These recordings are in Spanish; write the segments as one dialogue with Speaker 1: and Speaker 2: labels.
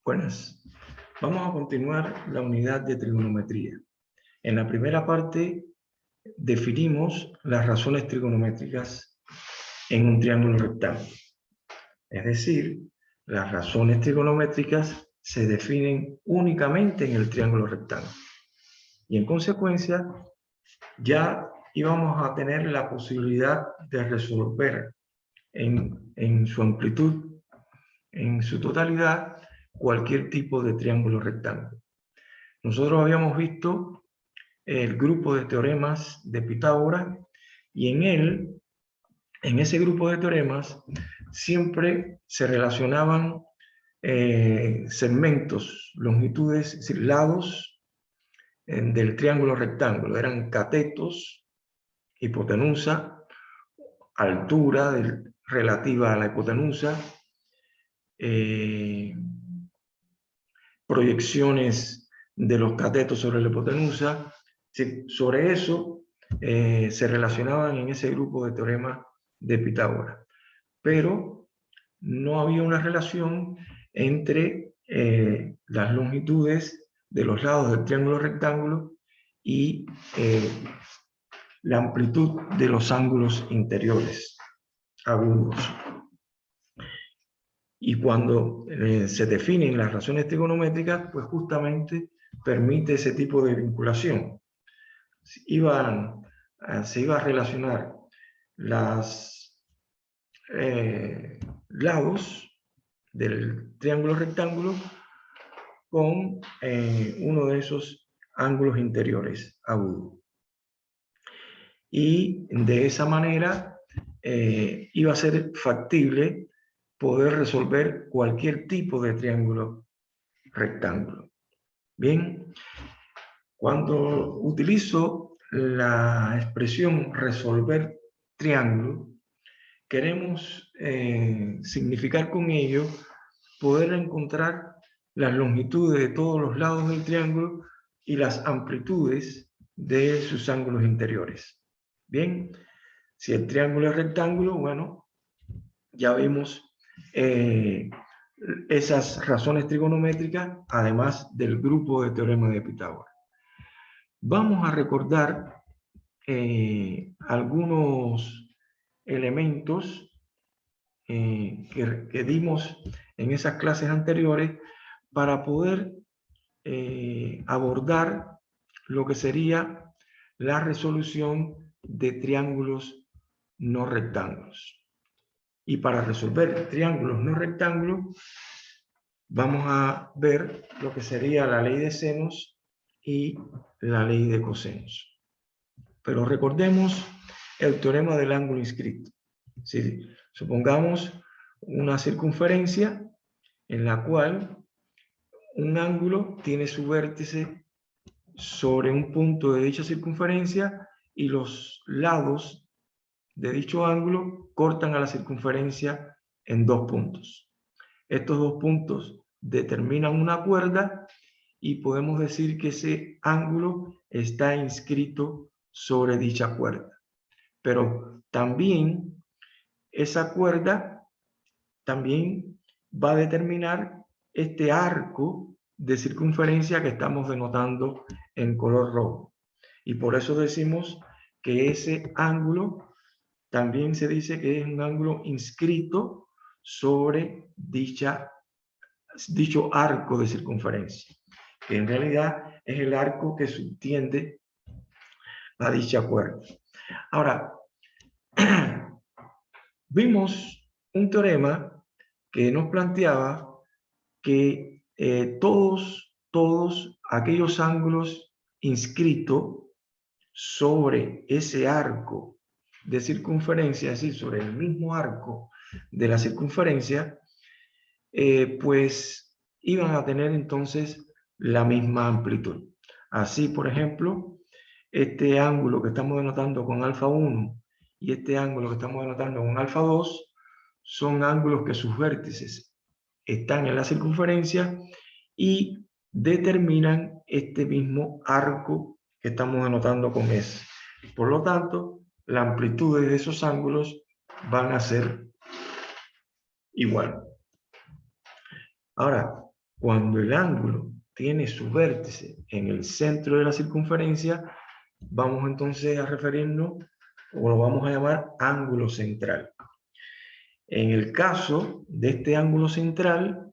Speaker 1: Buenas. Vamos a continuar la unidad de trigonometría. En la primera parte definimos las razones trigonométricas en un triángulo rectángulo. Es decir, las razones trigonométricas se definen únicamente en el triángulo rectángulo. Y en consecuencia, ya íbamos a tener la posibilidad de resolver en su amplitud, en su totalidad, cualquier tipo de triángulo rectángulo. Nosotros habíamos visto el grupo de teoremas de Pitágoras y en ese grupo de teoremas, siempre se relacionaban segmentos, longitudes, es decir, lados del triángulo rectángulo. Eran catetos, hipotenusa, altura relativa a la hipotenusa, proyecciones de los catetos sobre la hipotenusa. Sobre eso se relacionaban en ese grupo de teoremas de Pitágoras. Pero no había una relación entre las longitudes de los lados del triángulo rectángulo y la amplitud de los ángulos interiores agudos. Y cuando se definen las razones trigonométricas, pues justamente permite ese tipo de vinculación. Se iba a relacionar los lados del triángulo rectángulo con uno de esos ángulos interiores agudos. Y de esa manera iba a ser factible poder resolver cualquier tipo de triángulo rectángulo. Bien, cuando utilizo la expresión resolver triángulo, queremos significar con ello poder encontrar las longitudes de todos los lados del triángulo y las amplitudes de sus ángulos interiores. Bien, si el triángulo es rectángulo, bueno, ya vimos esas razones trigonométricas, además del grupo de teoremas de Pitágoras. Vamos a recordar algunos elementos que dimos en esas clases anteriores para poder abordar lo que sería la resolución de triángulos no rectángulos. Y para resolver triángulos no rectángulos, vamos a ver lo que sería la ley de senos y la ley de cosenos. Pero recordemos el teorema del ángulo inscrito. Si supongamos una circunferencia en la cual un ángulo tiene su vértice sobre un punto de dicha circunferencia y los lados de dicho ángulo cortan a la circunferencia en dos puntos. Estos dos puntos determinan una cuerda y podemos decir que ese ángulo está inscrito sobre dicha cuerda. Pero también esa cuerda también va a determinar este arco de circunferencia que estamos denotando en color rojo. Y por eso decimos que ese ángulo también se dice que es un ángulo inscrito sobre dicho arco de circunferencia, que en realidad es el arco que subtiende a dicha cuerda. Ahora, vimos un teorema que nos planteaba que todos aquellos ángulos inscritos sobre ese arco de circunferencia, es decir, sobre el mismo arco de la circunferencia, pues iban a tener entonces la misma amplitud. Así, por ejemplo, este ángulo que estamos denotando con alfa 1 y este ángulo que estamos denotando con alfa 2 son ángulos que sus vértices están en la circunferencia y determinan este mismo arco que estamos denotando con S. Por lo tanto, la amplitud de esos ángulos van a ser igual. Ahora, cuando el ángulo tiene su vértice en el centro de la circunferencia, vamos entonces a referirnos, o lo vamos a llamar ángulo central. En el caso de este ángulo central,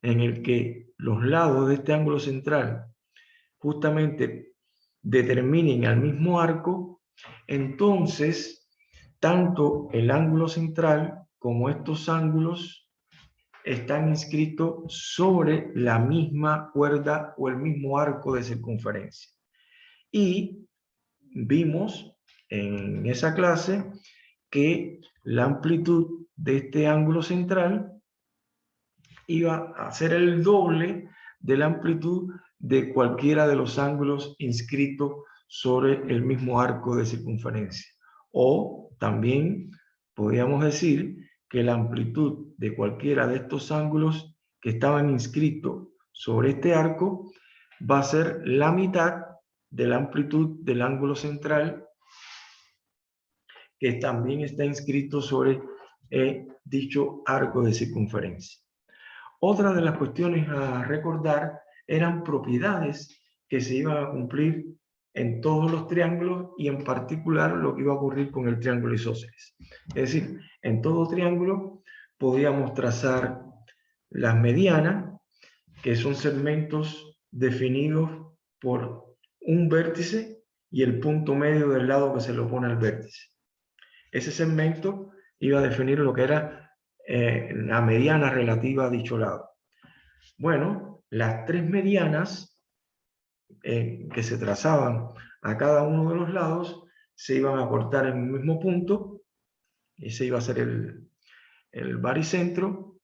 Speaker 1: en el que los lados de este ángulo central justamente determinen al mismo arco, entonces tanto el ángulo central como estos ángulos están inscritos sobre la misma cuerda o el mismo arco de circunferencia. Y vimos en esa clase que la amplitud de este ángulo central iba a ser el doble de la amplitud de cualquiera de los ángulos inscritos sobre el mismo arco de circunferencia. O también podríamos decir que la amplitud de cualquiera de estos ángulos que estaban inscritos sobre este arco va a ser la mitad de la amplitud del ángulo central que también está inscrito sobre dicho arco de circunferencia. Otra de las cuestiones a recordar eran propiedades que se iban a cumplir en todos los triángulos y en particular lo que iba a ocurrir con el triángulo isósceles. Es decir, en todo triángulo podíamos trazar las medianas, que son segmentos definidos por un vértice y el punto medio del lado que se le opone al vértice. Ese segmento iba a definir lo que era la mediana relativa a dicho lado. Bueno, las tres medianas que se trazaban a cada uno de los lados se iban a cortar en un mismo punto. Ese iba a ser el baricentro.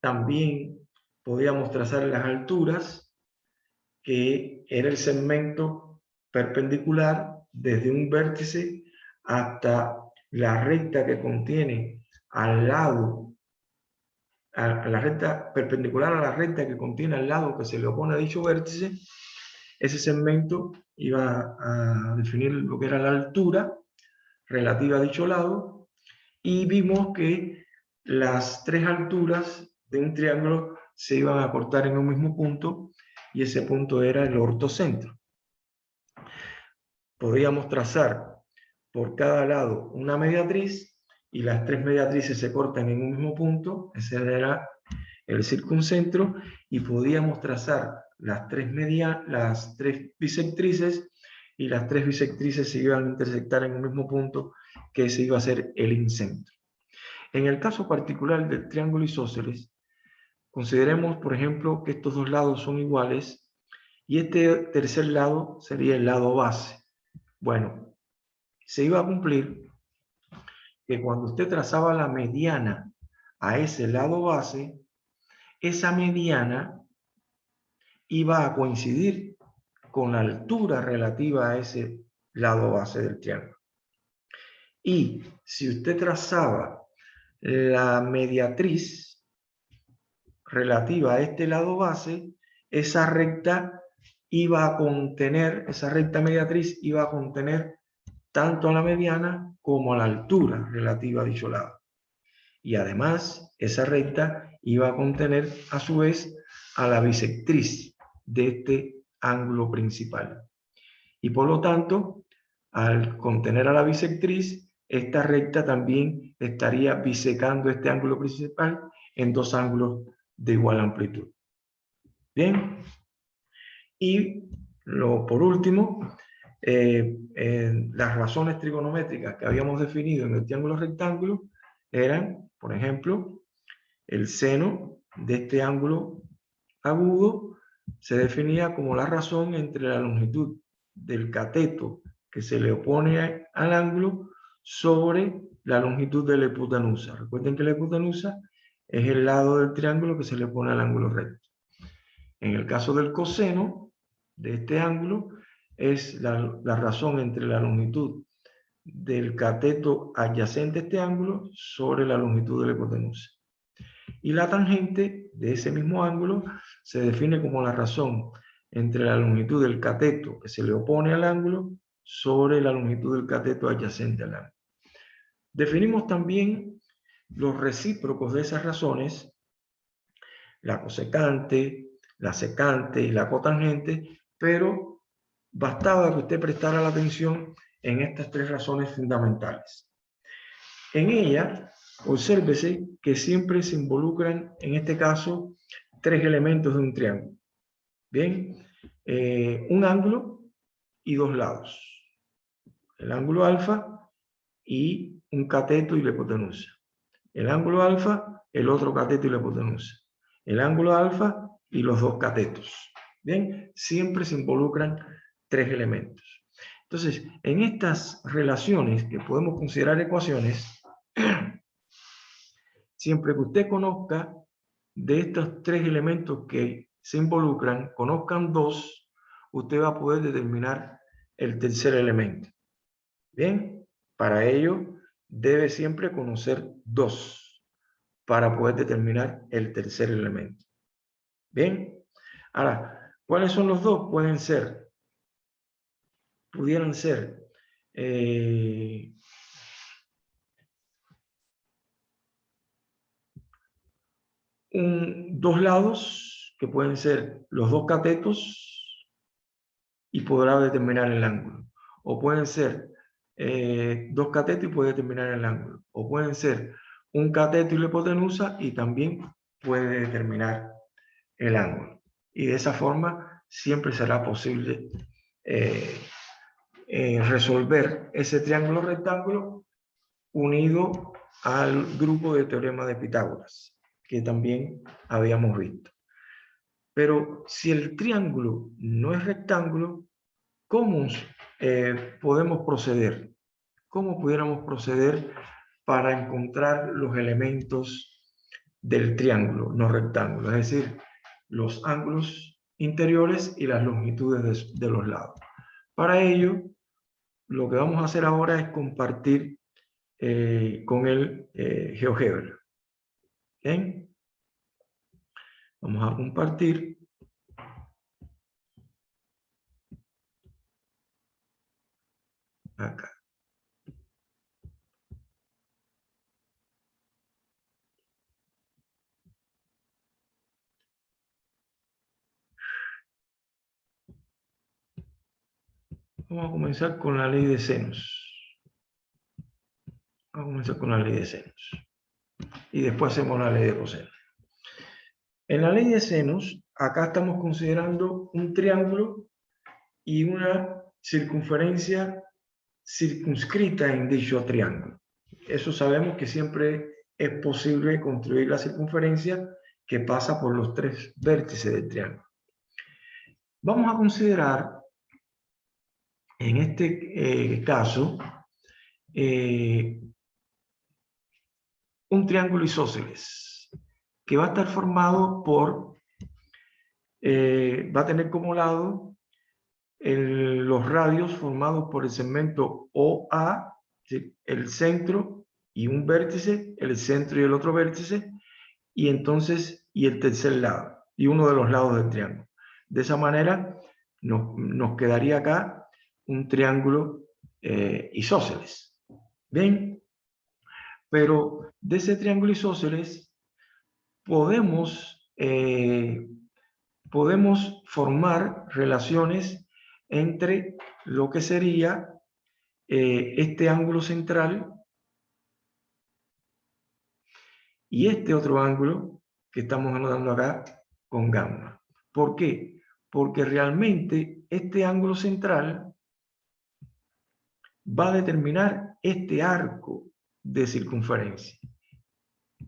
Speaker 1: También podíamos trazar las alturas, que era el segmento perpendicular desde un vértice hasta la recta que contiene al lado, a la recta perpendicular a la recta que contiene al lado que se le opone a dicho vértice. Ese segmento iba a definir lo que era la altura relativa a dicho lado, y vimos que las tres alturas de un triángulo se iban a cortar en un mismo punto, y ese punto era el ortocentro. Podríamos trazar por cada lado una mediatriz, y las tres mediatrices se cortan en un mismo punto, ese era el circuncentro, y podíamos trazar las tres bisectrices, y las tres bisectrices se iban a intersectar en un mismo punto, que ese iba a ser el incentro. En el caso particular del triángulo isósceles, consideremos, por ejemplo, que estos dos lados son iguales, y este tercer lado sería el lado base. Bueno, se iba a cumplir que cuando usted trazaba la mediana a ese lado base, esa mediana iba a coincidir con la altura relativa a ese lado base del triángulo. Y si usted trazaba la mediatriz relativa a este lado base, esa recta mediatriz iba a contener tanto a la mediana como a la altura relativa a dicho lado. Y además, esa recta iba a contener a su vez a la bisectriz de este ángulo principal. Y por lo tanto, al contener a la bisectriz, esta recta también estaría bisecando este ángulo principal en dos ángulos de igual amplitud. Bien. Y por último, las razones trigonométricas que habíamos definido en el triángulo rectángulo eran, por ejemplo, el seno de este ángulo agudo se definía como la razón entre la longitud del cateto que se le opone al ángulo sobre la longitud de la hipotenusa. Recuerden que la hipotenusa es el lado del triángulo que se le opone al ángulo recto. En el caso del coseno de este ángulo, es la razón entre la longitud del cateto adyacente a este ángulo sobre la longitud de la hipotenusa. Y la tangente de ese mismo ángulo se define como la razón entre la longitud del cateto que se le opone al ángulo sobre la longitud del cateto adyacente al ángulo. Definimos también los recíprocos de esas razones la cosecante, la secante y la cotangente, pero bastaba que usted prestara la atención en estas tres razones fundamentales. En ella, obsérvese que siempre se involucran, en este caso, tres elementos de un triángulo. Bien, un ángulo y dos lados. El ángulo alfa y un cateto y la hipotenusa. El ángulo alfa, el otro cateto y la hipotenusa. El ángulo alfa y los dos catetos. Bien, siempre se involucran tres elementos. Entonces, en estas relaciones que podemos considerar ecuaciones, siempre que usted conozca de estos tres elementos que se involucran, conozcan dos, usted va a poder determinar el tercer elemento. Bien, para ello debe siempre conocer dos para poder determinar el tercer elemento. Bien, ahora, ¿cuáles son los dos? Pudieran ser dos lados, que pueden ser los dos catetos, y podrá determinar el ángulo. O pueden ser dos catetos y puede determinar el ángulo. O pueden ser un cateto y la hipotenusa y también puede determinar el ángulo. Y de esa forma siempre será posible resolver ese triángulo rectángulo unido al grupo de teorema de Pitágoras, que también habíamos visto. Pero si el triángulo no es rectángulo, ¿cómo podemos proceder? ¿Cómo pudiéramos proceder para encontrar los elementos del triángulo no rectángulo? Es decir, los ángulos interiores y las longitudes de los lados. Para ello, lo que vamos a hacer ahora es compartir con el GeoGebra. ¿Bien? Vamos a compartir. Acá. Vamos a comenzar con la ley de senos. Vamos a comenzar con la ley de senos. Y después hacemos la ley de cosenos. En la ley de senos, acá estamos considerando un triángulo y una circunferencia circunscrita en dicho triángulo. Eso sabemos que siempre es posible construir la circunferencia que pasa por los tres vértices del triángulo. Vamos a considerar, en este caso, un triángulo isósceles, que va a estar formado por, va a tener como lado los radios formados por el segmento OA, ¿sí? El centro y un vértice, el centro y el otro vértice, y entonces, y el tercer lado, y uno de los lados del triángulo. De esa manera, nos quedaría acá un triángulo isósceles. ¿Bien? Pero de ese triángulo isósceles podemos formar relaciones entre lo que sería este ángulo central y este otro ángulo que estamos anotando acá con gamma. ¿Por qué? Porque realmente este ángulo central va a determinar este arco de circunferencia.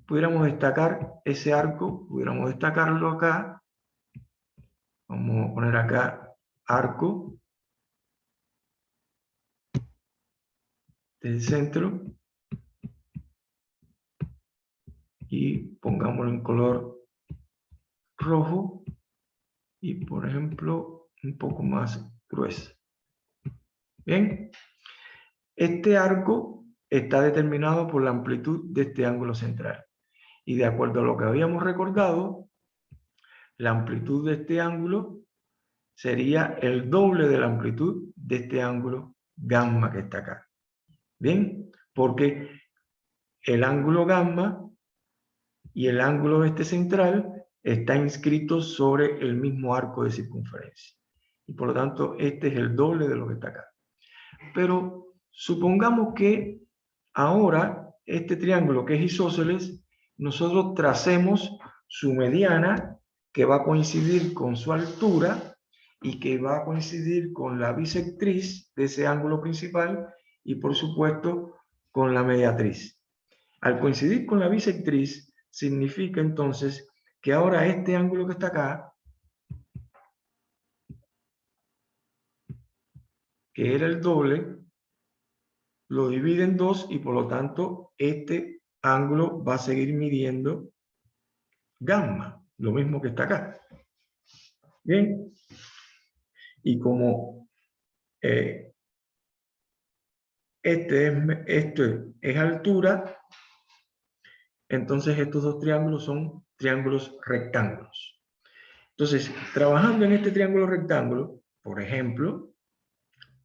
Speaker 1: Pudiéramos destacar ese arco, pudiéramos destacarlo acá. Vamos a poner acá arco del centro y pongámoslo en color rojo y, por ejemplo, un poco más grueso. Bien, este arco está determinado por la amplitud de este ángulo central. Y de acuerdo a lo que habíamos recordado, la amplitud de este ángulo sería el doble de la amplitud de este ángulo gamma que está acá. Bien, porque el ángulo gamma y el ángulo este central está inscrito sobre el mismo arco de circunferencia. Y por lo tanto, este es el doble de lo que está acá. Pero supongamos que ahora este triángulo que es isósceles, nosotros tracemos su mediana, que va a coincidir con su altura y que va a coincidir con la bisectriz de ese ángulo principal y por supuesto con la mediatriz. Al coincidir con la bisectriz significa entonces que ahora este ángulo que está acá, que era el doble, lo divide en dos y por lo tanto este ángulo va a seguir midiendo gamma, lo mismo que está acá. Bien, y como esto es altura, entonces estos dos triángulos son triángulos rectángulos. Entonces, trabajando en este triángulo rectángulo, por ejemplo,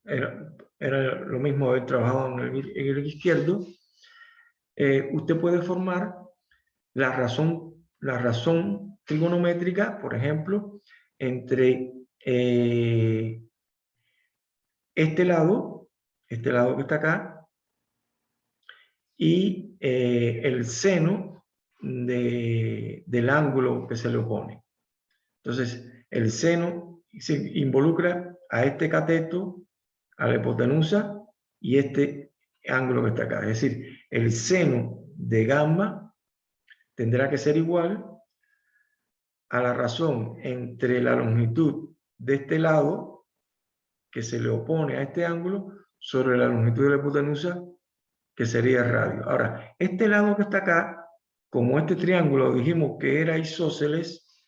Speaker 1: era lo mismo haber trabajado en el izquierdo, usted puede formar la razón trigonométrica, por ejemplo, entre este lado que está acá, y el seno del ángulo que se le opone. Entonces, el seno se involucra a este cateto, a la hipotenusa y este ángulo que está acá. Es decir, el seno de gamma tendrá que ser igual a la razón entre la longitud de este lado que se le opone a este ángulo sobre la longitud de la hipotenusa, que sería el radio. Ahora, este lado que está acá, como este triángulo dijimos que era isósceles,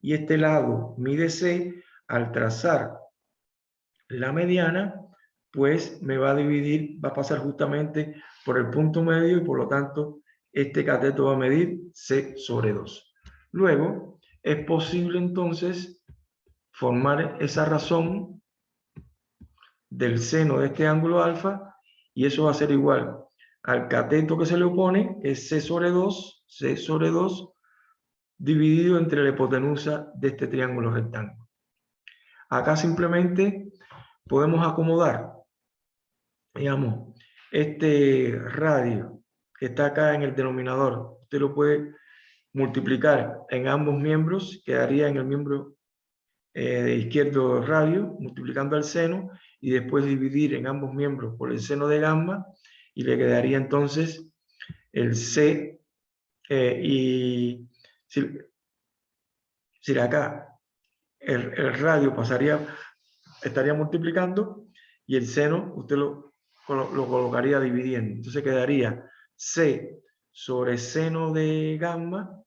Speaker 1: y este lado mide C, al trazar la mediana, pues me va a dividir, va a pasar justamente por el punto medio y por lo tanto este cateto va a medir C sobre 2. Luego, es posible entonces formar esa razón del seno de este ángulo alfa y eso va a ser igual al cateto que se le opone, es C sobre 2, dividido entre la hipotenusa de este triángulo rectángulo. Acá simplemente podemos acomodar, digamos, este radio que está acá en el denominador. Usted lo puede multiplicar en ambos miembros, quedaría en el miembro de izquierdo radio, multiplicando al seno, y después dividir en ambos miembros por el seno de gamma, y le quedaría entonces el C, y si acá el radio estaría multiplicando, y el seno usted lo colocaría dividiendo. Entonces quedaría C sobre seno de gamma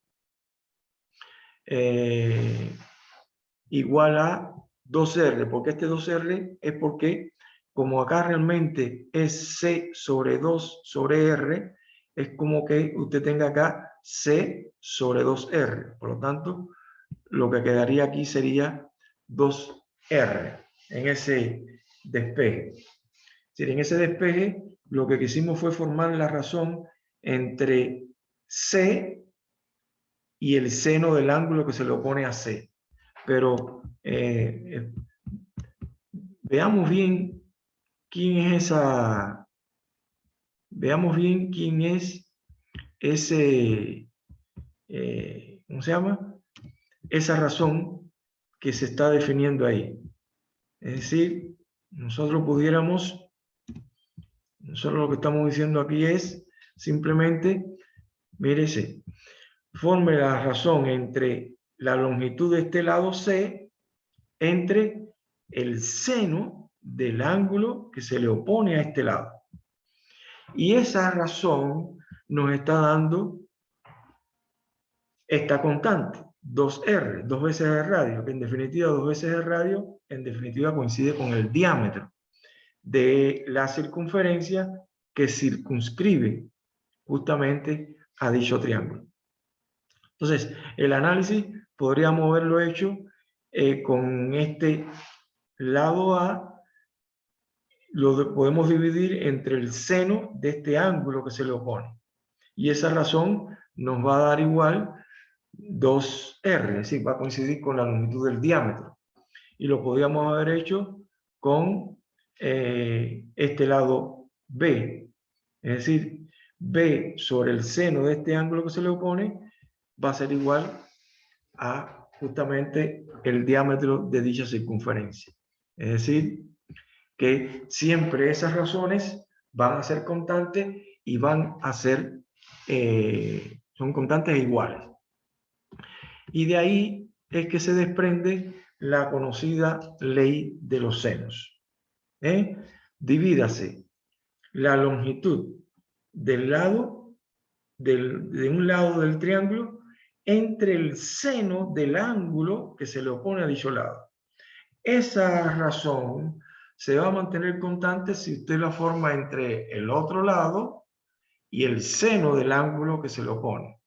Speaker 1: igual a 2R. ¿Por qué este 2R? Es porque como acá realmente es C sobre 2 sobre R, es como que usted tenga acá C sobre 2R. Por lo tanto, lo que quedaría aquí sería 2R en ese despeje. Es decir, en ese despeje lo que quisimos fue formar la razón entre C y el seno del ángulo que se le opone a C. Pero veamos bien quién es esa, veamos bien quién es ese, ¿cómo se llama? Esa razón que se está definiendo ahí. Es decir, nosotros lo que estamos diciendo aquí es simplemente, mírese, forme la razón entre la longitud de este lado C entre el seno del ángulo que se le opone a este lado. Y esa razón nos está dando esta constante, 2R, 2 veces el radio, que en definitiva 2 veces el radio, en definitiva coincide con el diámetro de la circunferencia que circunscribe justamente a dicho triángulo. Entonces, el análisis podríamos haberlo hecho con este lado A, podemos dividir entre el seno de este ángulo que se le opone. Y esa razón nos va a dar igual 2R, es decir, va a coincidir con la longitud del diámetro. Y lo podríamos haber hecho con este lado B. Es decir, B sobre el seno de este ángulo que se le opone va a ser igual a justamente el diámetro de dicha circunferencia. Es decir, que siempre esas razones van a ser constantes y van a ser, son constantes iguales. Y de ahí es que se desprende la conocida ley de los senos. Divídase la longitud del lado, de un lado del triángulo, entre el seno del ángulo que se le opone a dicho lado. Esa razón se va a mantener constante si usted la forma entre el otro lado y el seno del ángulo que se le opone,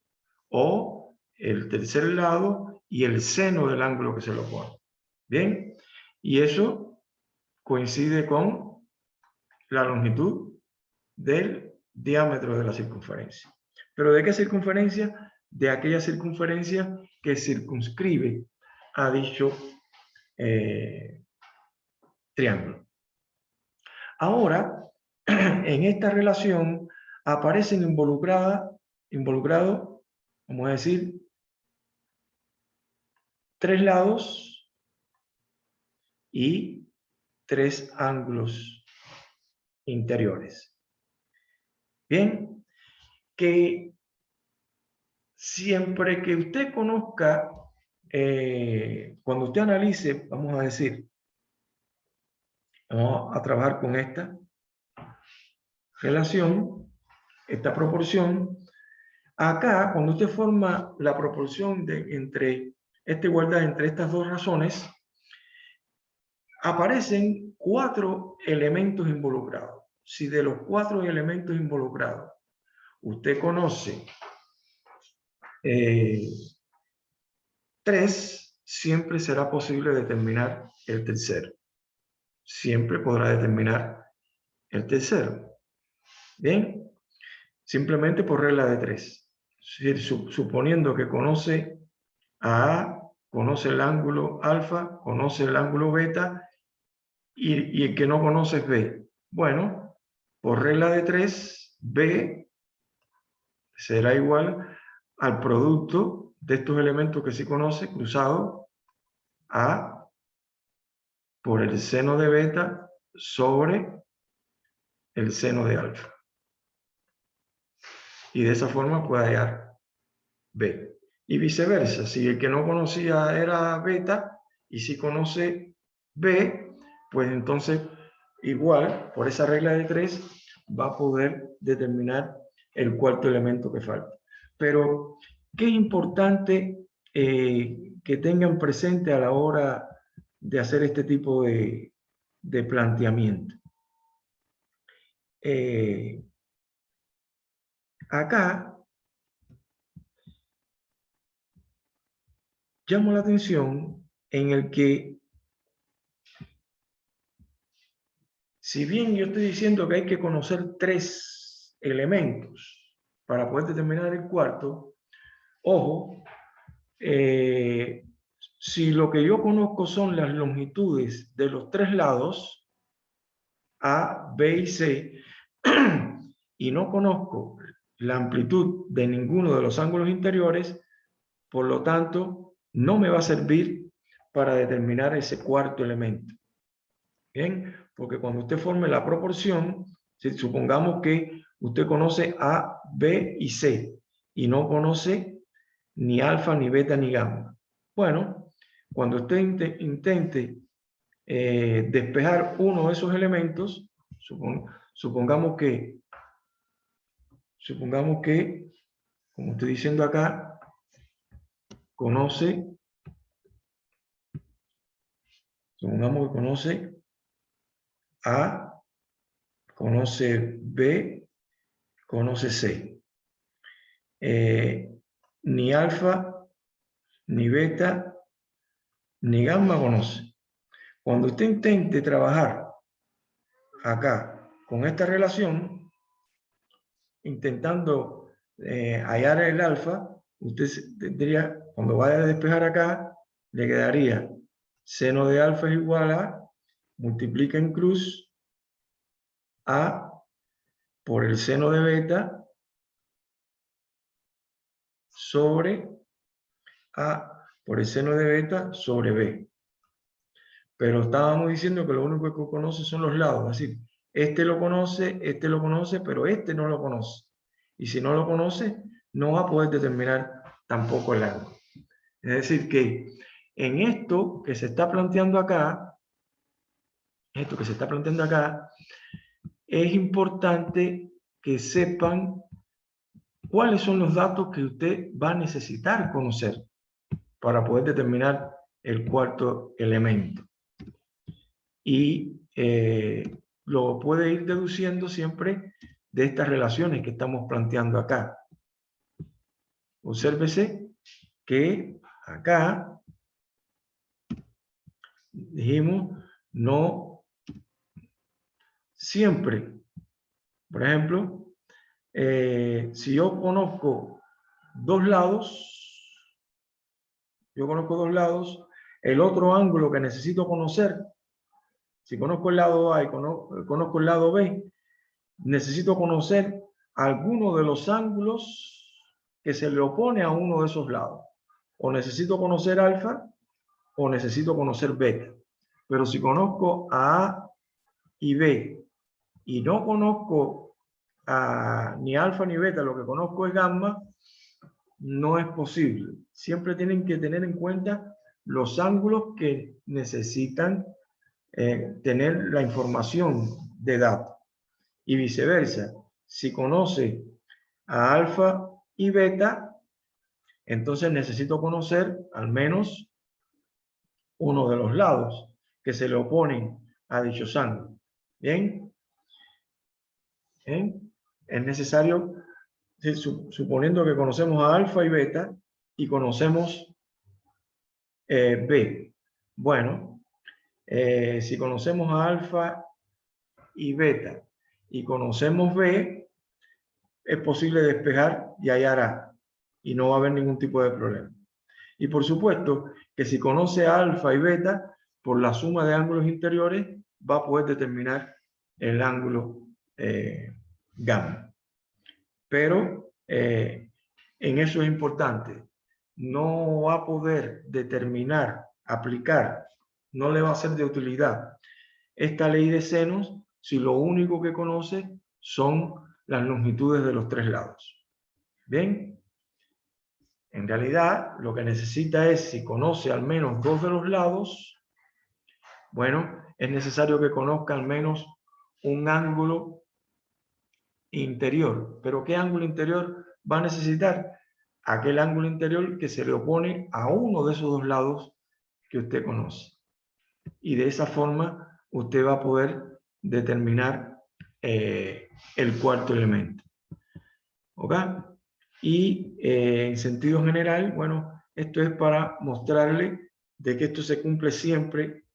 Speaker 1: o el tercer lado y el seno del ángulo que se le opone. Bien, y eso coincide con la longitud del diámetro de la circunferencia. ¿Pero de qué circunferencia? De aquella circunferencia que circunscribe a dicho triángulo. Ahora, en esta relación aparecen involucrados, vamos a decir, tres lados y tres ángulos interiores. Bien, que siempre que usted conozca, cuando usted analice, vamos a decir, vamos a trabajar con esta relación, esta proporción. Acá, cuando usted forma la proporción entre esta igualdad entre estas dos razones, aparecen 4 elementos involucrados. Si de los 4 elementos involucrados usted conoce 3, siempre será posible determinar el tercero. Siempre podrá determinar el tercero. Bien, simplemente por regla de 3. Suponiendo que conoce a, conoce el ángulo alfa, conoce el ángulo beta y el que no conoce es B. Bueno, por regla de 3, B será igual al producto de estos elementos que sí conoce cruzado a por el seno de beta sobre el seno de alfa. Y de esa forma puede hallar B. Y viceversa, si el que no conocía era beta y si conoce B, pues entonces igual, por esa regla de 3, va a poder determinar el cuarto elemento que falta. Pero, ¿qué es importante que tengan presente a la hora de hacer este tipo de planteamiento? Acá llamo la atención en el que, si bien yo estoy diciendo que hay que conocer 3 elementos para poder determinar el cuarto, ojo, si lo que yo conozco son las longitudes de los 3 lados, A, B y C, y no conozco la amplitud de ninguno de los ángulos interiores, por lo tanto, no me va a servir para determinar ese cuarto elemento. Bien, porque cuando usted forme la proporción, si supongamos que usted conoce A, B y C, y no conoce ni alfa, ni beta, ni gamma. Bueno, cuando usted intente despejar uno de esos elementos, supongamos que, como estoy diciendo acá, supongamos que conoce A, conoce B, conoce C. Ni alfa, ni beta, ni gamma conoce. Cuando usted intente trabajar acá con esta relación, intentando hallar el alfa, usted tendría, cuando vaya a despejar acá, le quedaría seno de alfa es igual a, multiplica en cruz, A por el seno de beta sobre A por el seno de beta sobre B. Pero estábamos diciendo que lo único que conoce son los lados, es decir, este lo conoce, pero este no lo conoce. Y si no lo conoce, no va a poder determinar tampoco el ángulo. Es decir, que en esto que se está planteando acá, es importante que sepan cuáles son los datos que usted va a necesitar conocer para poder determinar el cuarto elemento. Y lo puede ir deduciendo siempre de estas relaciones que estamos planteando acá. Obsérvese que acá dijimos no siempre. Por ejemplo, si yo conozco dos lados, el otro ángulo que necesito conocer, si conozco el lado A y conozco el lado B, necesito conocer alguno de los ángulos que se le opone a uno de esos lados. O necesito conocer alfa o necesito conocer beta. Pero si conozco a A y B y no conozco ni alfa ni beta, lo que conozco es gamma, no es posible. Siempre tienen que tener en cuenta los ángulos que necesitan tener la información de datos. Y viceversa, si conoce a alfa y beta, entonces necesito conocer al menos uno de los lados que se le oponen a dichos ángulos. ¿Bien? ¿Bien? Es necesario, suponiendo que conocemos a alfa y beta y conocemos B. Bueno, si conocemos a alfa y beta y conocemos B, es posible despejar y hallar A y no va a haber ningún tipo de problema. Y por supuesto que si conoce a alfa y beta, por la suma de ángulos interiores va a poder determinar el ángulo gamma. Pero en eso es importante, no va a poder determinar, aplicar, no le va a ser de utilidad esta ley de senos si lo único que conoce son las longitudes de los tres lados. ¿Bien? En realidad, lo que necesita es, si conoce al menos dos de los lados, bueno, es necesario que conozca al menos un ángulo interior. ¿Pero qué ángulo interior va a necesitar? Aquel ángulo interior que se le opone a uno de esos dos lados que usted conoce. Y de esa forma usted va a poder determinar el cuarto elemento. ¿Ok? Y en sentido general, bueno, esto es para mostrarle de que esto se cumple siempre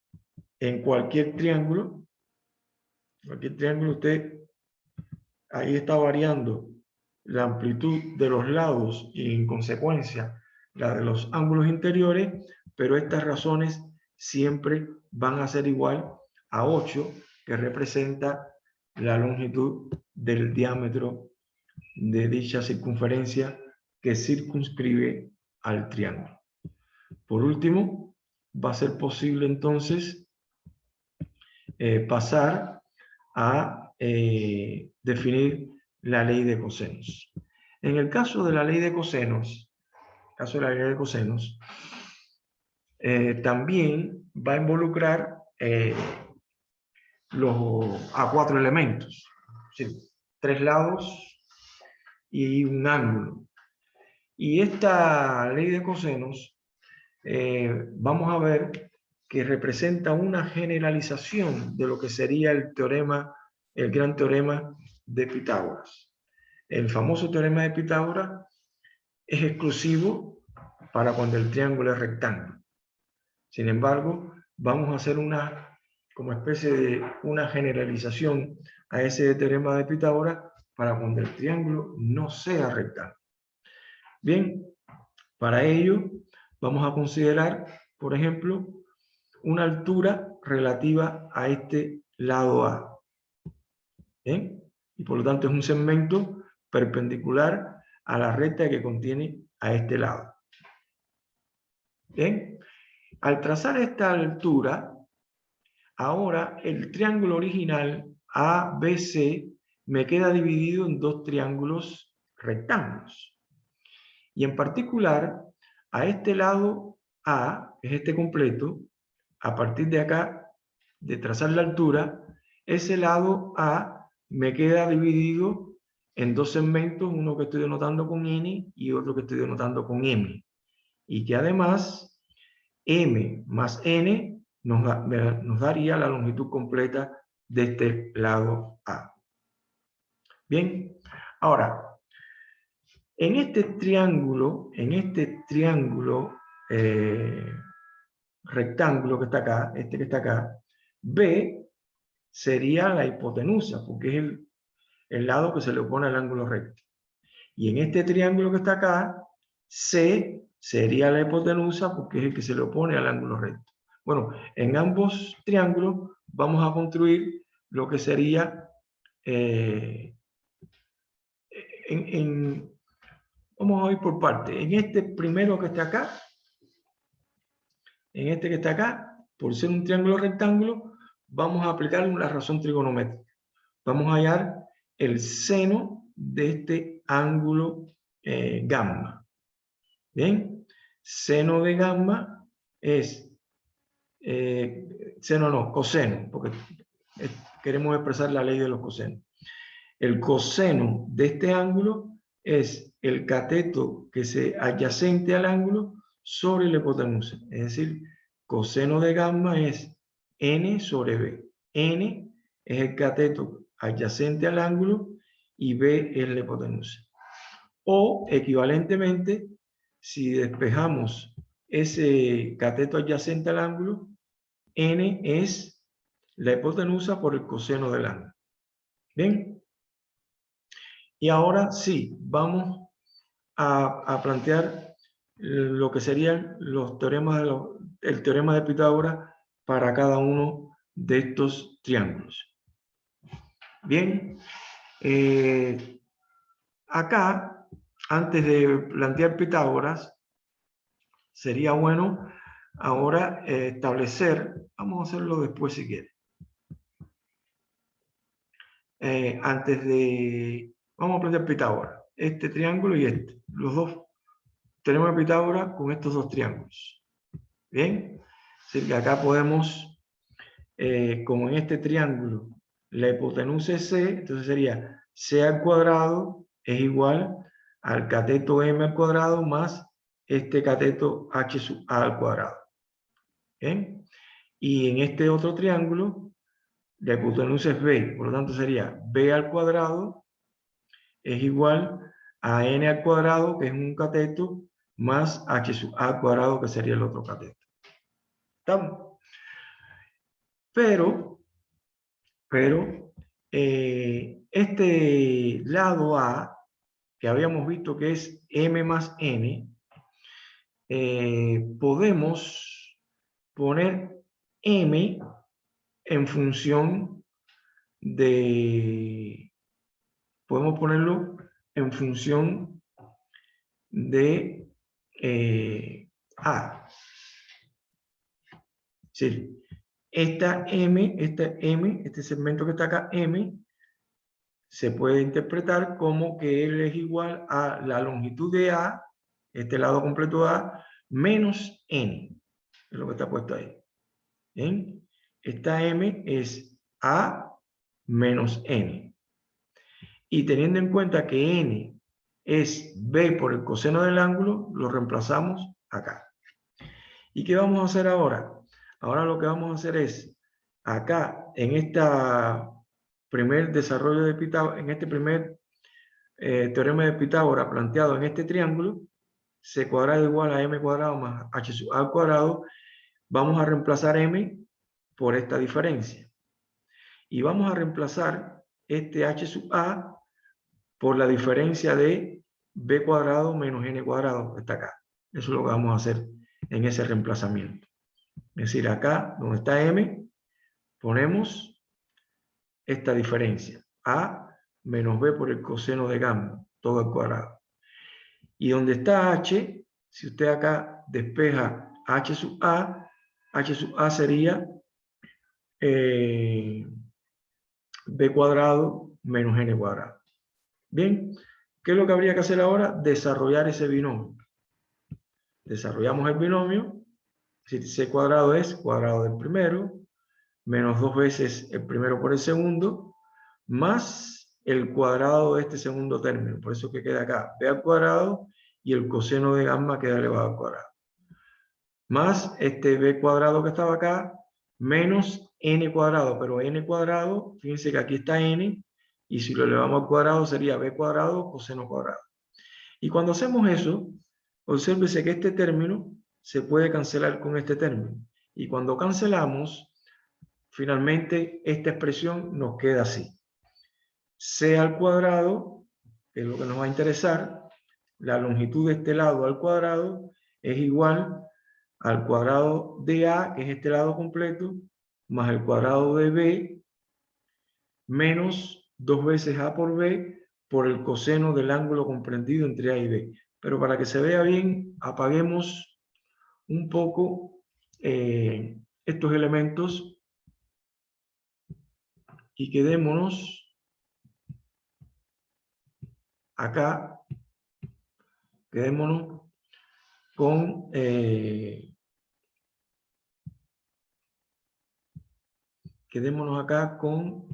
Speaker 1: en cualquier triángulo. Cualquier triángulo usted ahí está variando la amplitud de los lados y en consecuencia la de los ángulos interiores, pero estas razones siempre van a ser igual a 8, que representa la longitud del diámetro de dicha circunferencia que circunscribe al triángulo. Por último, va a ser posible entonces pasar a definir la ley de cosenos. En el caso de la ley de cosenos, también va a involucrar a cuatro elementos, ¿sí? Tres lados y un ángulo. Y esta ley de cosenos vamos a ver que representa una generalización de lo que sería el gran teorema de Pitágoras. El famoso teorema de Pitágoras es exclusivo para cuando el triángulo es rectángulo. Sin embargo, vamos a hacer como especie de una generalización a ese teorema de Pitágoras para cuando el triángulo no sea rectángulo. Bien, Para ello, vamos a considerar, por ejemplo, una altura relativa a este lado A. ¿Bien? Y por lo tanto es un segmento perpendicular a la recta que contiene a este lado. ¿Bien? Al trazar esta altura, ahora el triángulo original ABC me queda dividido en dos triángulos rectángulos. Y en particular, a este lado A, es este completo, a partir de acá, de trazar la altura, ese lado A me queda dividido en dos segmentos, uno que estoy denotando con N y otro que estoy denotando con M. Y que además, M más N nos daría la longitud completa de este lado A. Bien, ahora, en este triángulo rectángulo que está acá, este que está acá, B sería la hipotenusa, porque es el lado que se le opone al ángulo recto. Y en este triángulo que está acá, C sería la hipotenusa, porque es el que se le opone al ángulo recto. Bueno, en ambos triángulos vamos a construir lo que sería vamos a ir por parte. En este primero que está acá, en este que está acá, por ser un triángulo rectángulo, vamos a aplicar una razón trigonométrica. Vamos a hallar el seno de este ángulo gamma. Bien, seno de gamma es, coseno, porque queremos expresar la ley de los cosenos. El coseno de este ángulo es el cateto que se adyacente al ángulo sobre la hipotenusa. Es decir, coseno de gamma es n sobre b. N es el cateto adyacente al ángulo y b es la hipotenusa. O, equivalentemente, si despejamos ese cateto adyacente al ángulo, n es la hipotenusa por el coseno del ángulo. ¿Bien? Y ahora sí, vamos a plantear lo que serían los teoremas el teorema de Pitágoras para cada uno de estos triángulos. Bien, acá, antes de plantear Pitágoras, sería bueno ahora establecer, vamos a hacerlo después si quiere. Vamos a plantear Pitágoras, este triángulo y este, los dos. Tenemos Pitágoras con estos dos triángulos. Bien, así que acá podemos, como en este triángulo, la hipotenusa es C, entonces sería C al cuadrado es igual al cateto M al cuadrado más este cateto H sub A al cuadrado. Bien, y en este otro triángulo, la hipotenusa es B, por lo tanto sería B al cuadrado es igual a N al cuadrado, que es un cateto, más H sub A al cuadrado, que sería el otro cateto. ¿Estamos? Pero este lado A, que habíamos visto que es M más N, podemos poner M en función de, podemos ponerlo en función de A. Sí. Este segmento que está acá, M, se puede interpretar como que él es igual a la longitud de A, este lado completo de A, menos N, es lo que está puesto ahí. ¿Bien? Esta M es A menos N. Y teniendo en cuenta que N es B por el coseno del ángulo, lo reemplazamos acá. ¿Y qué vamos a hacer ahora? Ahora lo que vamos a hacer es, acá, en esta primer desarrollo de Pitágoras, en este primer teorema de Pitágoras planteado en este triángulo, C cuadrado igual a M cuadrado más H sub A al cuadrado, vamos a reemplazar M por esta diferencia. Y vamos a reemplazar este H sub A por la diferencia de B cuadrado menos N cuadrado, que está acá. Eso es lo que vamos a hacer en ese reemplazamiento. Es decir, acá donde está m, ponemos esta diferencia. A menos b por el coseno de gamma, todo al cuadrado. Y donde está h, si usted acá despeja h sub a sería b cuadrado menos n cuadrado. Bien, ¿qué es lo que habría que hacer ahora? Desarrollar ese binomio. Desarrollamos el binomio. Si c cuadrado es cuadrado del primero, menos 2 veces el primero por el segundo, más el cuadrado de este segundo término. Por eso que queda acá b al cuadrado y el coseno de gamma queda elevado al cuadrado. Más este b cuadrado que estaba acá, menos n cuadrado. Pero n cuadrado, fíjense que aquí está n, y si lo elevamos al cuadrado sería b cuadrado coseno cuadrado. Y cuando hacemos eso, obsérvese que este término se puede cancelar con este término. Y cuando cancelamos, finalmente esta expresión nos queda así. C al cuadrado, que es lo que nos va a interesar, la longitud de este lado al cuadrado es igual al cuadrado de A, que es este lado completo, más el cuadrado de B, menos 2 veces A por B, por el coseno del ángulo comprendido entre A y B. Pero para que se vea bien, apaguemos un poco estos elementos y quedémonos acá, quedémonos con acá con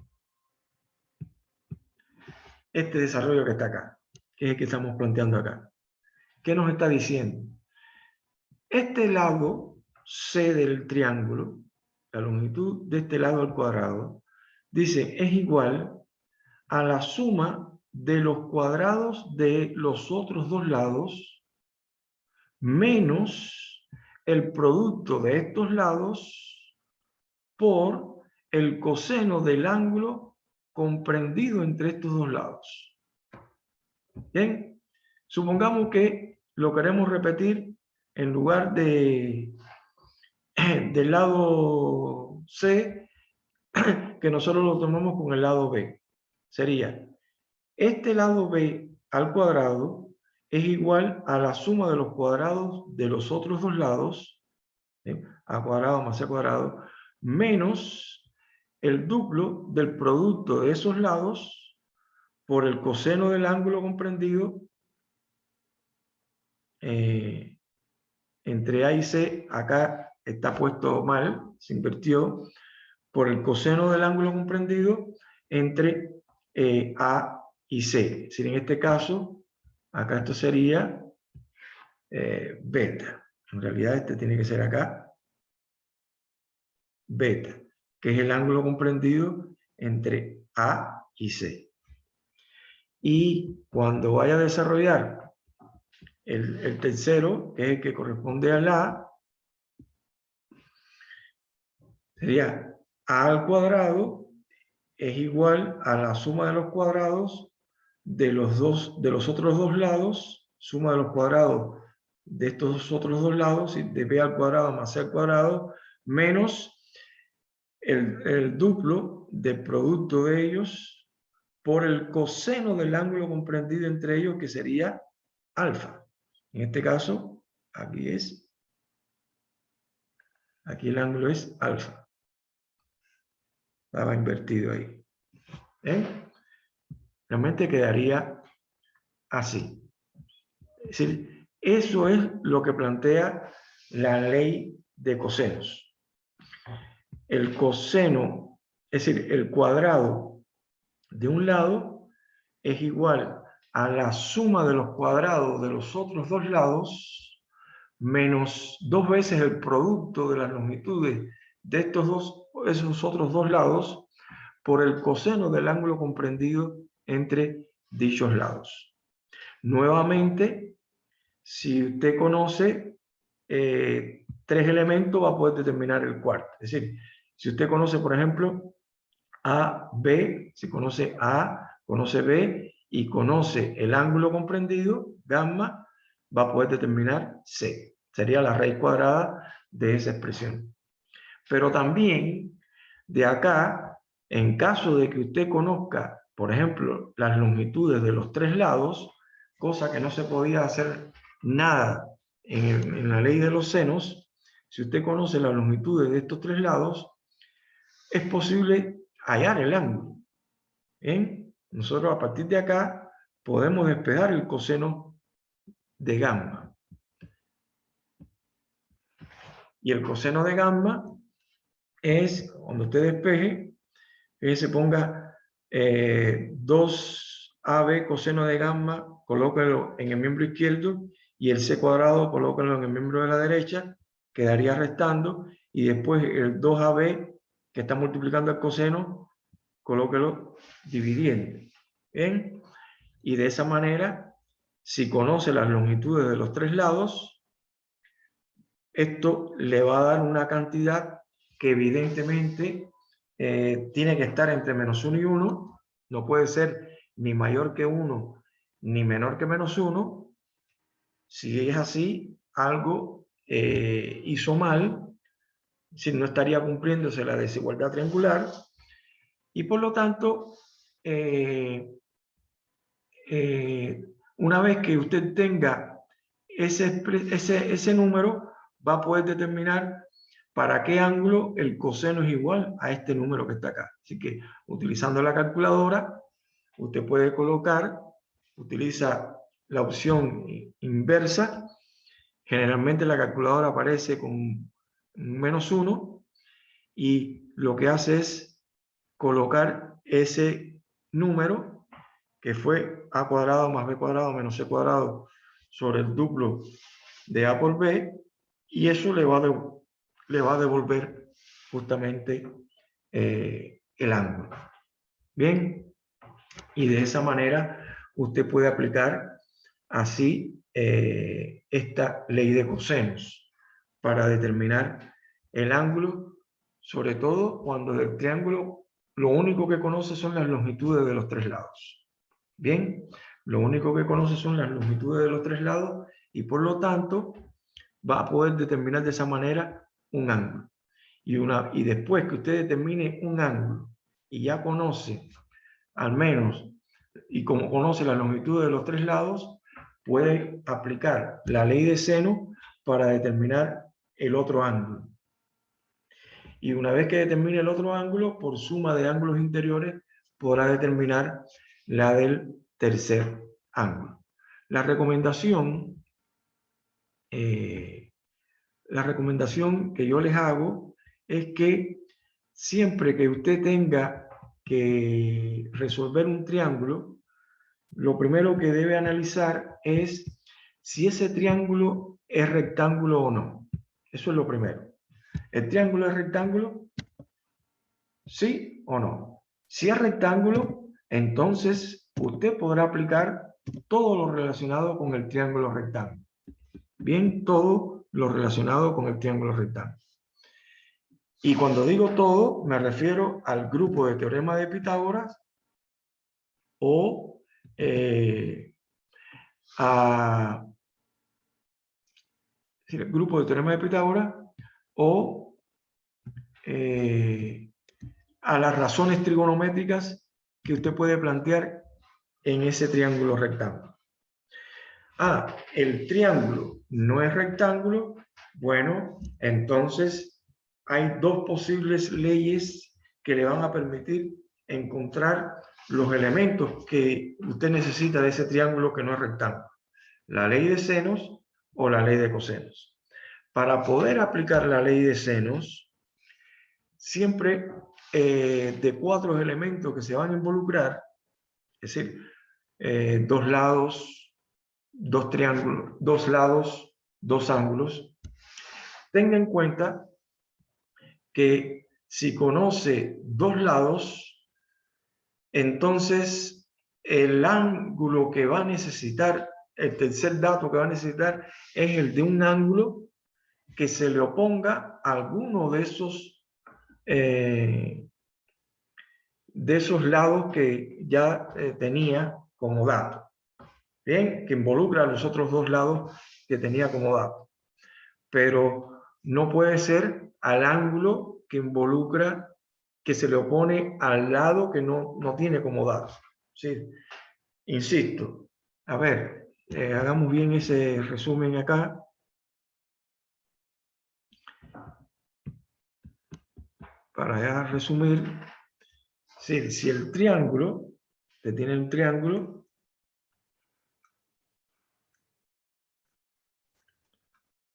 Speaker 1: este desarrollo que está acá, que es el que estamos planteando acá. ¿Qué nos está diciendo? Este lado C del triángulo, la longitud de este lado al cuadrado, dice es igual a la suma de los cuadrados de los otros dos lados menos el producto de estos lados por el coseno del ángulo comprendido entre estos dos lados. Bien, supongamos que lo queremos repetir en lugar del lado C, que nosotros lo tomamos con el lado B. Sería, este lado B al cuadrado es igual a la suma de los cuadrados de los otros dos lados, A cuadrado más C cuadrado, menos el duplo del producto de esos lados por el coseno del ángulo comprendido entre A y C. Acá está puesto mal, se invirtió, por el coseno del ángulo comprendido entre A y C. Es decir, en este caso, acá esto sería beta. En realidad este tiene que ser acá beta, que es el ángulo comprendido entre A y C. Y cuando vaya a desarrollar el tercero, que es el que corresponde al A, sería A al cuadrado es igual a la suma de los cuadrados de los otros dos lados, suma de los cuadrados de estos otros dos lados, de b al cuadrado más c al cuadrado, menos el duplo del producto de ellos por el coseno del ángulo comprendido entre ellos, que sería alfa. En este caso, aquí el ángulo es alfa. Estaba invertido ahí. Realmente quedaría así. Es decir, eso es lo que plantea la ley de cosenos. El coseno, es decir, el cuadrado de un lado es igual a la suma de los cuadrados de los otros dos lados menos 2 veces el producto de las longitudes de esos otros dos lados por el coseno del ángulo comprendido entre dichos lados. Nuevamente, si usted conoce 3 elementos, va a poder determinar el cuarto. Es decir, si usted conoce, por ejemplo, A, B, si conoce A, conoce B y conoce el ángulo comprendido, gamma, va a poder determinar C. Sería la raíz cuadrada de esa expresión. Pero también de acá, en caso de que usted conozca, por ejemplo, las longitudes de los tres lados, cosa que no se podía hacer nada en la ley de los senos, si usted conoce las longitudes de estos tres lados, es posible hallar el ángulo. ¿Bien? Nosotros a partir de acá podemos despejar el coseno de gamma. Y el coseno de gamma es, cuando usted despeje, se ponga 2AB coseno de gamma, colóquelo en el miembro izquierdo, y el C cuadrado, colóquelo en el miembro de la derecha, quedaría restando, y después el 2AB, que está multiplicando el coseno, colóquelo dividiendo. ¿Bien? Y de esa manera, si conoce las longitudes de los tres lados, esto le va a dar una cantidad que evidentemente tiene que estar entre -1 y 1, no puede ser ni mayor que 1 ni menor que -1. Si es así, algo hizo mal, si no estaría cumpliéndose la desigualdad triangular, y por lo tanto, una vez que usted tenga ese número, va a poder determinar para qué ángulo el coseno es igual a este número que está acá. Así que utilizando la calculadora, usted puede colocar, utiliza la opción inversa. Generalmente la calculadora aparece con -1 y lo que hace es colocar ese número que fue a cuadrado más b cuadrado menos c cuadrado sobre el duplo de a por b, y eso le va a devolver justamente el ángulo. Bien, y de esa manera usted puede aplicar así esta ley de cosenos para determinar el ángulo, sobre todo cuando el triángulo lo único que conoce son las longitudes de los tres lados. Bien, lo único que conoce son las longitudes de los tres lados, y por lo tanto va a poder determinar de esa manera un ángulo. Y después que usted determine un ángulo y ya conoce al menos, y como conoce la longitud de los tres lados, puede aplicar la ley de seno para determinar el otro ángulo. Y una vez que determine el otro ángulo, por suma de ángulos interiores, podrá determinar la del tercer ángulo. La recomendación que yo les hago es que siempre que usted tenga que resolver un triángulo, lo primero que debe analizar es si ese triángulo es rectángulo o no. Eso es lo primero. ¿El triángulo es rectángulo? ¿Sí o no? Si es rectángulo, entonces usted podrá aplicar todo lo relacionado con el triángulo rectángulo. Bien, todo lo relacionado con el triángulo rectángulo. Y cuando digo todo, me refiero al grupo de teorema de Pitágoras o el grupo de teorema de Pitágoras o a las razones trigonométricas que usted puede plantear en ese triángulo rectángulo. El triángulo no es rectángulo. Bueno, entonces hay dos posibles leyes que le van a permitir encontrar los elementos que usted necesita de ese triángulo que no es rectángulo: la ley de senos o la ley de cosenos. Para poder aplicar la ley de senos, siempre de cuatro elementos que se van a involucrar, es decir, dos lados, dos triángulos, dos lados, dos ángulos, tenga en cuenta que si conoce dos lados, entonces el ángulo que va a necesitar, el tercer dato que va a necesitar, es el de un ángulo que se le oponga a alguno de esos lados que ya tenía como dato. Bien, que involucra a los otros dos lados que tenía como dato. Pero no puede ser al ángulo que involucra, que se le opone al lado que no tiene como dato. ¿Sí? Insisto, a ver, hagamos bien ese resumen acá. Para ya resumir, si el triángulo, que tiene un triángulo,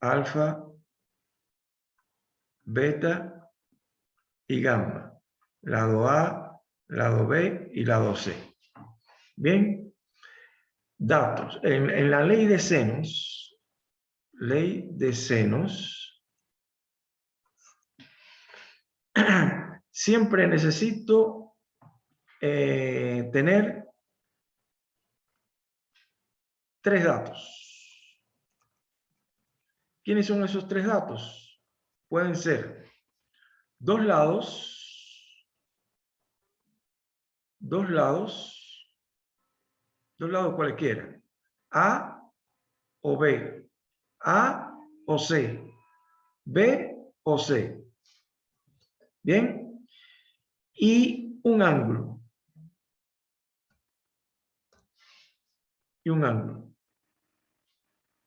Speaker 1: alfa, beta y gamma, lado A, lado B y lado C. Bien, datos. En la ley de senos, siempre necesito tener tres datos. ¿Quiénes son esos tres datos? Pueden ser dos lados cualquiera, A o B, A o C, B o C. Bien, y un ángulo.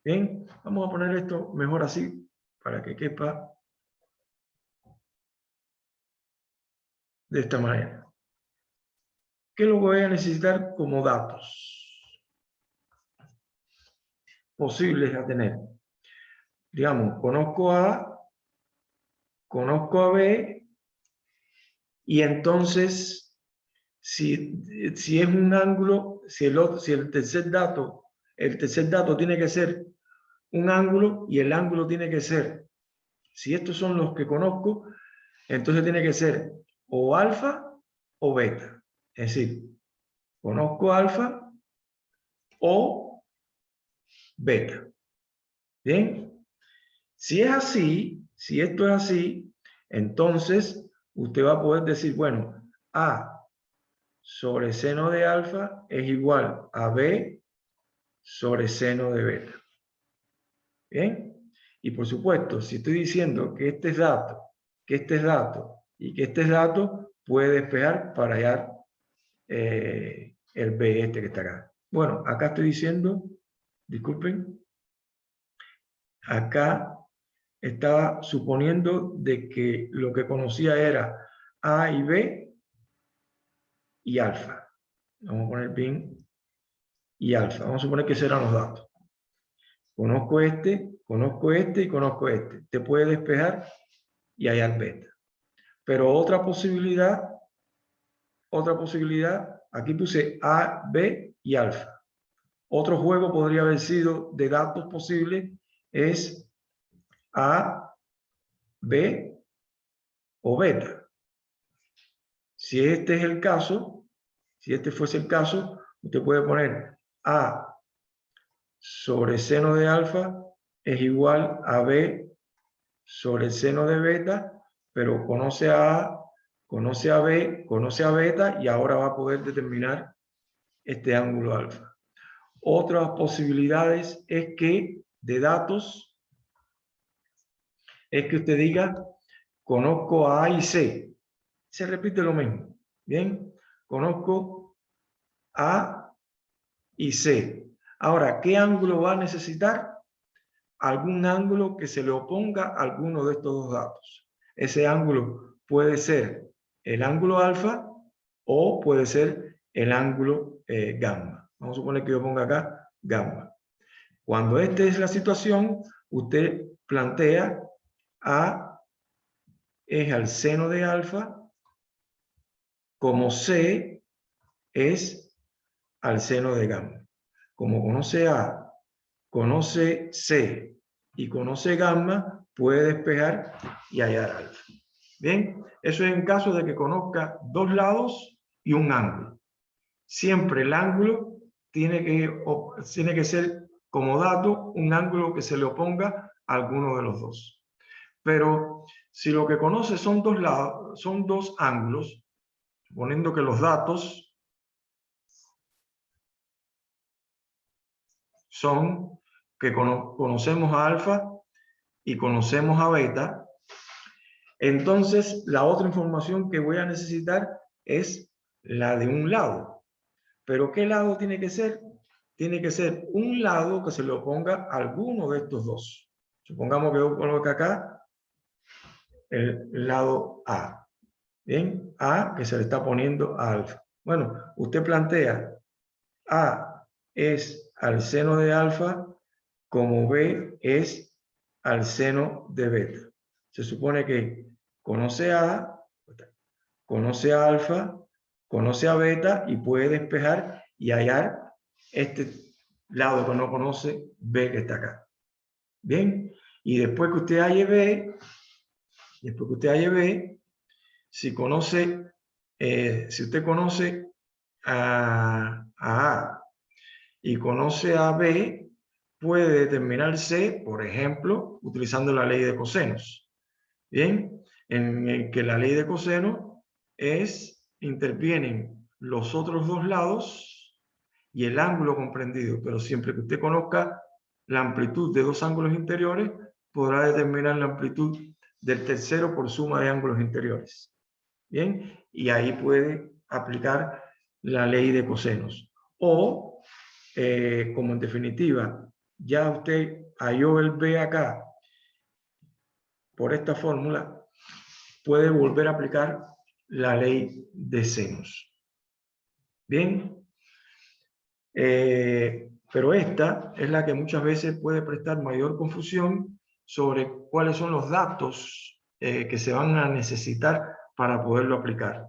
Speaker 1: Bien, vamos a poner esto mejor así para que quepa de esta manera. ¿Qué es lo que voy a necesitar como datos posibles a tener? Digamos, conozco a B, y entonces, si es un ángulo, si el tercer dato tiene que ser un ángulo, y el ángulo tiene que ser, si estos son los que conozco, entonces tiene que ser o alfa o beta. Es decir, conozco alfa o beta. Bien, si es así, si esto es así, entonces usted va a poder decir, bueno, A sobre seno de alfa es igual a B sobre seno de beta. Bien, y por supuesto, si estoy diciendo que este es dato, que este es dato y que este es dato, puede despejar para hallar el B este que está acá. Bueno, acá estoy diciendo, disculpen, acá estaba suponiendo de que lo que conocía era A y B y alfa. Vamos a poner bin y alfa. Vamos a suponer que serán los datos. Conozco este y conozco este. Te puede despejar y hallar beta. Pero otra posibilidad, aquí puse A, B y alfa. Otro juego podría haber sido de datos posibles es A, B o beta. Si este es el caso, si este fuese el caso, usted puede poner A sobre seno de alfa es igual a B sobre el seno de beta, pero conoce a A, conoce a B, conoce a beta y ahora va a poder determinar este ángulo alfa. Otras posibilidades es que de datos es que usted diga conozco a A y C. Se repite lo mismo. Bien, conozco A y C. Ahora, ¿qué ángulo va a necesitar? Algún ángulo que se le oponga a alguno de estos dos datos. Ese ángulo puede ser el ángulo alfa o puede ser el ángulo gamma. Vamos a suponer que yo ponga acá gamma. Cuando esta es la situación, usted plantea A es al seno de alfa, como C es al seno de gamma. Como conoce A, conoce C y conoce gamma, puede despejar y hallar alfa. Bien, eso es en caso de que conozca dos lados y un ángulo. Siempre el ángulo tiene que ser como dato un ángulo que se le oponga a alguno de los dos. Pero si lo que conoce son dos lados, son dos ángulos, suponiendo que los datos son que conocemos a alfa y conocemos a beta. Entonces, la otra información que voy a necesitar es la de un lado. ¿Pero qué lado tiene que ser? Tiene que ser un lado que se le oponga a alguno de estos dos. Supongamos que yo coloque acá el lado A. Bien, A que se le está poniendo a alfa. Bueno, usted plantea A es al seno de alfa como B es al seno de beta. Se supone que conoce A, conoce a alfa, conoce a beta y puede despejar y hallar este lado que no conoce, B que está acá. Bien, y después que usted halle B, si conoce, si usted conoce a A y conoce a B, puede determinar C, por ejemplo, utilizando la ley de cosenos. Bien, en el que la ley de coseno intervienen los otros dos lados y el ángulo comprendido, pero siempre que usted conozca la amplitud de dos ángulos interiores, podrá determinar la amplitud del tercero por suma de ángulos interiores. Bien, y ahí puede aplicar la ley de cosenos. O, como en definitiva, ya usted halló el B acá por esta fórmula, puede volver a aplicar la ley de senos. Bien, pero esta es la que muchas veces puede prestar mayor confusión sobre cuáles son los datos que se van a necesitar para poderlo aplicar.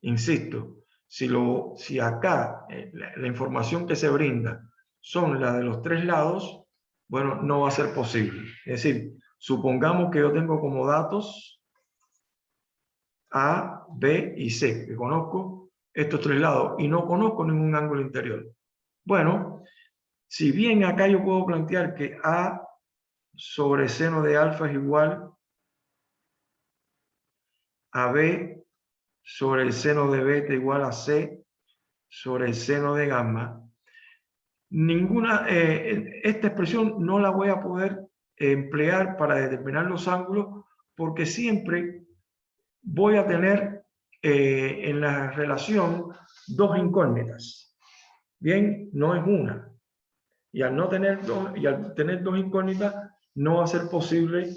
Speaker 1: Insisto, si acá la información que se brinda son la de los tres lados, bueno, no va a ser posible. Es decir, supongamos que yo tengo como datos A, B y C, que conozco estos tres lados y no conozco ningún ángulo interior. Bueno, si bien acá yo puedo plantear que A sobre seno de alfa es igual a B sobre el seno de beta igual a C sobre el seno de gamma, esta expresión no la voy a poder emplear para determinar los ángulos porque siempre voy a tener en la relación dos incógnitas. Bien, no es una. Y al tener dos incógnitas, no va a ser posible,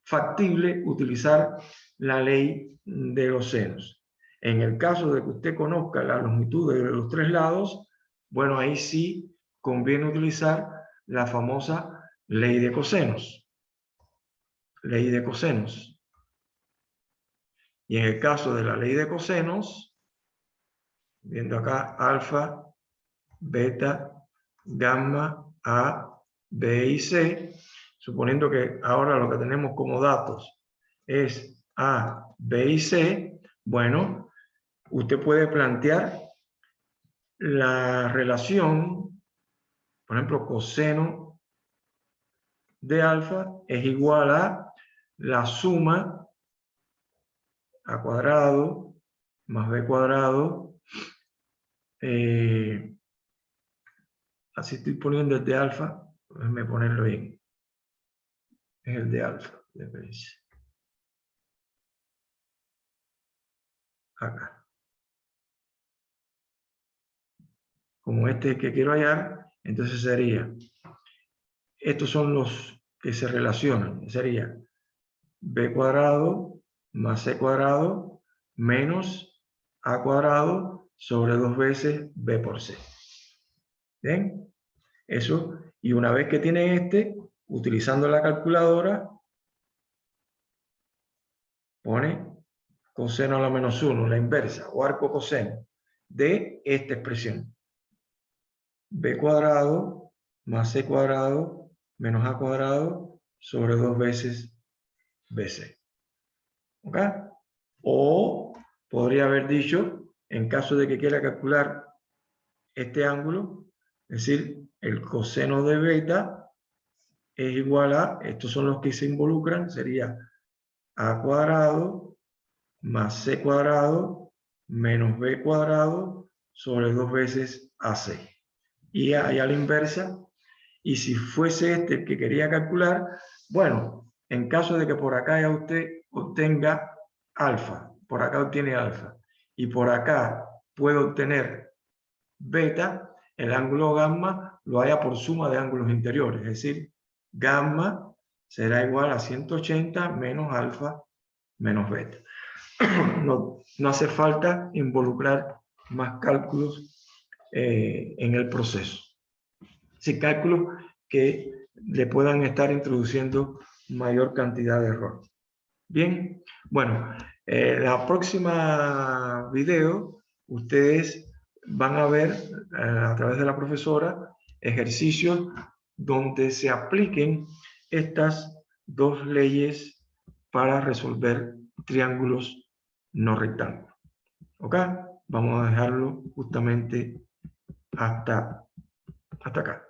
Speaker 1: factible, utilizar la ley de los senos. En el caso de que usted conozca la longitud de los tres lados, bueno, ahí sí conviene utilizar la famosa ley de cosenos. Ley de cosenos. Y en el caso de la ley de cosenos, viendo acá alfa, beta, gamma, A, B y C, suponiendo que ahora lo que tenemos como datos es A, B y C, bueno, usted puede plantear la relación, por ejemplo, coseno de alfa es igual a la suma a cuadrado más b cuadrado, así estoy poniendo el de alfa, déjenme ponerlo bien, es el de alfa, acá. Como este que quiero hallar, entonces sería, estos son los que se relacionan, sería b cuadrado más c cuadrado menos a cuadrado sobre 2 veces b por c. ¿Bien? Eso, y una vez que tiene este, utilizando la calculadora, pone coseno a la menos 1, la inversa, o arco coseno, de esta expresión. B cuadrado más C cuadrado menos A cuadrado sobre 2 veces BC. ¿Ok? O podría haber dicho, en caso de que quiera calcular este ángulo, es decir, el coseno de beta es igual a, estos son los que se involucran, sería A cuadrado más C cuadrado menos B cuadrado sobre 2 veces AC. y a la inversa. Y si fuese este el que quería calcular, bueno, en caso de que por acá ya usted obtenga alfa, por acá obtiene alfa, y por acá puede obtener beta, el ángulo gamma lo haya por suma de ángulos interiores, es decir, gamma será igual a 180 menos alfa menos beta. No hace falta involucrar más cálculos en el proceso. Sí, cálculos que le puedan estar introduciendo mayor cantidad de errores. Bien, bueno, la próxima video ustedes van a ver a través de la profesora ejercicios donde se apliquen estas dos leyes para resolver triángulos no rectángulos. ¿Ok? Vamos a dejarlo justamente hasta acá.